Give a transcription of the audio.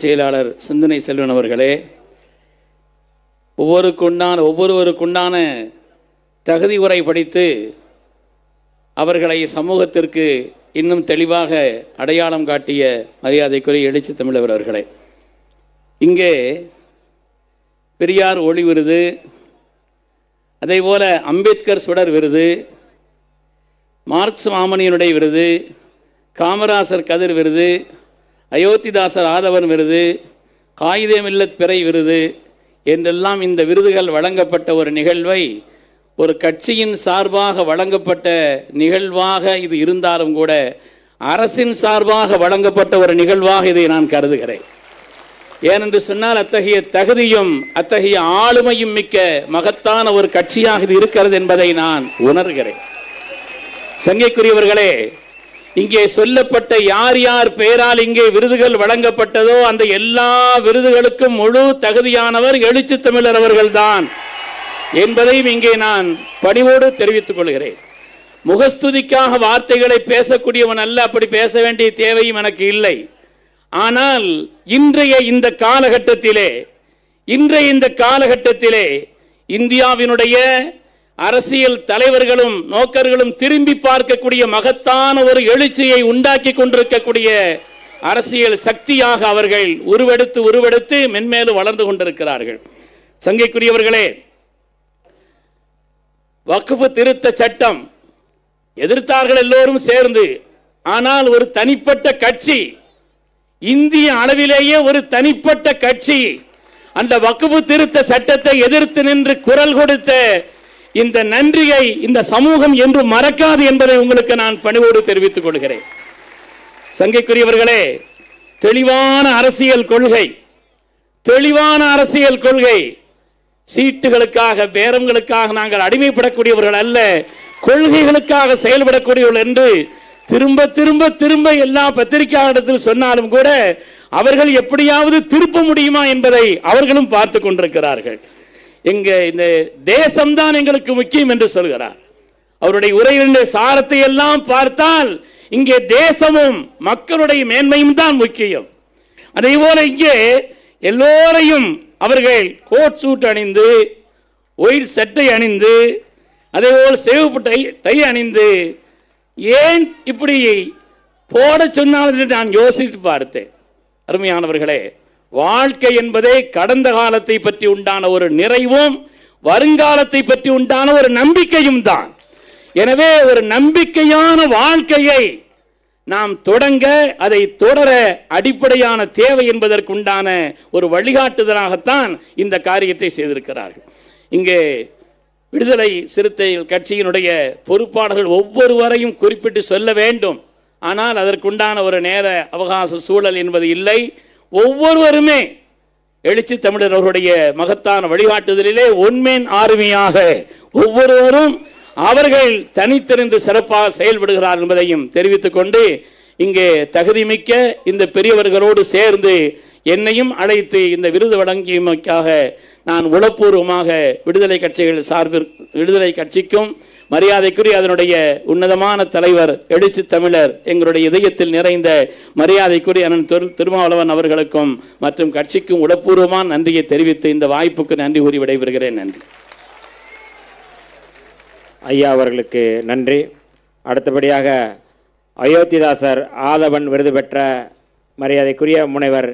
செயலாளர் சிந்தனை செல்வன் அவர்களே, ஒவ்வொருவருக்குண்டான தகுதி உரை படித்து அவர்களை சமூகத்திற்கு இன்னும் தெளிவாக அடையாளம் காட்டிய மரியாதைக்குரிய எழுச்சி தமிழர் அவர்களே, இங்கே பெரியார் ஒளி விருது, அதேபோல அம்பேத்கர் சுடர் விருது, மார்க்ஸ் மாமணியனுடைய விருது, காமராசர் கதிர் விருது, அயோத்திதாசர் ஆதவன் விருது, காயிதே மில்லத் பிறை விருது என்றெல்லாம் இந்த விருதுகள் வழங்கப்பட்ட ஒரு நிகழ்வை ஒரு கட்சியின் சார்பாக வழங்கப்பட்ட நிகழ்வாக இது இருந்தாலும் கூட அரசின் சார்பாக வழங்கப்பட்ட ஒரு நிகழ்வாக இதை நான் கருதுகிறேன். ஏனென்று சொன்னால் அத்தகைய தகுதியும் அத்தகைய ஆளுமையும் மிக்க மகத்தான ஒரு கட்சியாக இது இருக்கிறது என்பதை நான் உணர்கிறேன். சங்கைக்குரியவர்களே, இங்கே சொல்லப்பட்ட யார் யார் பெயரால் இங்கே விருதுகள் வழங்கப்பட்டதோ அந்த எல்லா விருதுகளுக்கும் முழு தகுதியானவர் எழுச்சி தமிழர் அவர்கள்தான் என்பதையும் இங்கே நான் பணிவோடு தெரிவித்துக் கொள்கிறேன். முகஸ்துதிக்காக வார்த்தைகளை பேசக்கூடியவன் அல்ல, அப்படி பேச வேண்டிய தேவையும் எனக்கு இல்லை. ஆனால் இன்றைய இந்த காலகட்டத்திலே இந்தியாவினுடைய அரசியல் தலைவர்களும் நோக்கர்களும் திரும்பி பார்க்கக்கூடிய மகத்தான ஒரு எழுச்சியை உண்டாக்கி கொண்டிருக்கக்கூடிய அரசியல் சக்தியாக அவர்கள் உருவெடுத்து மென்மேலும் வளர்ந்து கொண்டிருக்கிறார்கள். சங்கைக்குரியவர்களே, வக்ஃப் திருத்த சட்டம் எதிர்த்தார்கள் எல்லோரும் சேர்ந்து. ஆனால் ஒரு தனிப்பட்ட கட்சி, இந்திய அளவிலேயே ஒரு தனிப்பட்ட கட்சி அந்த வக்ஃப் திருத்த சட்டத்தை எதிர்த்து நின்று குரல் கொடுத்த இந்த நன்றியை இந்த சமூகம் என்று மறக்காது என்பதை உங்களுக்கு நான் பணிவோடு தெரிவித்துக் கொள்கிறேன். சங்கைக்குரியவர்களே, தெளிவான அரசியல் கொள்கை, சீட்டுகளுக்காக பேரங்களுக்காக நாங்கள் அடிமைப்படக்கூடியவர்கள் அல்ல, கொள்கைகளுக்காக செயல்படக்கூடியவர்கள் என்று திரும்ப எல்லா பத்திரிகையாளர்கள் சொன்னாலும் கூட அவர்கள் எப்படியாவது திருப்ப முடியுமா என்பதை அவர்களும் பார்த்து கொண்டிருக்கிறார்கள். இந்த தேசம்தான் எங்களுக்கு முக்கியம் என்று சொல்கிறார். அவருடைய உரையினுடைய சாரத்தை எல்லாம் பார்த்தால் இங்கே தேசமும் மக்களுடைய மேன்மையும் தான் முக்கியம். அதே போல இங்கே எல்லோரையும் அவர்கள் கோட் சூட் அணிந்து, ஒயிட் சட்டை அணிந்து, அதே போல் சிவப்பு டை அணிந்து ஏன் இப்படி போட சொன்னால் என்று நான் யோசித்து பார்த்தேன். அருமையானவர்களே, வாழ்க்கை என்பதே கடந்த காலத்தை பற்றி உண்டான ஒரு நிறைவும் வருங்காலத்தை பற்றி உண்டான ஒரு நம்பிக்கையும் தான். எனவே ஒரு நம்பிக்கையான வாழ்க்கையை நாம் தொடங்க, அதை தொடர அடிப்படையான தேவை என்பதற்குண்டான ஒரு வழிகாட்டுதலாகத்தான் இந்த காரியத்தை செய்திருக்கிறார்கள். இங்கே விடுதலை சிறுத்தைகள் கட்சியினுடைய பொறுப்பாளர்கள் ஒவ்வொருவரையும் குறிப்பிட்டு சொல்ல வேண்டும். ஆனால் அதற்குண்டான ஒரு நேர அவகாச சூழல் என்பது இல்லை. ஒவ்வொருவருமே எழுச்சி தமிழர் அவருடைய மகத்தான வழிகாட்டுதலிலே ஒன்மேன் ஆர்மியாக ஒவ்வொருவரும் அவர்கள் தனித்திருந்து சிறப்பாக செயல்படுகிறார் என்பதையும் தெரிவித்துக் கொண்டு, இங்கே தகுதிமிக்க இந்த பெரியவர்களோடு சேர்ந்து என்னையும் அழைத்து இந்த விருது வழங்கியமைக்காக நான் உளப்பூர்வமாக விடுதலை கட்சிக்கும் மரியாதைக்குரிய அதனுடைய உன்னதமான தலைவர் எழுச்சி தமிழர் எங்களுடைய இதயத்தில் நிறைந்த மரியாதைக்குரிய அண்ணன் திருமாவளவன் அவர்களுக்கும் மற்றும் கட்சிக்கும் உளப்பூர்வமான நன்றியை தெரிவித்து இந்த வாய்ப்புக்கு நன்றி கூறி விடைபெறுகிறேன். நன்றி. ஐயா அவர்களுக்கு நன்றி. அடுத்தபடியாக அயோத்திதாசர் ஆதவன் விருது பெற்ற மரியாதைக்குரிய முனைவர்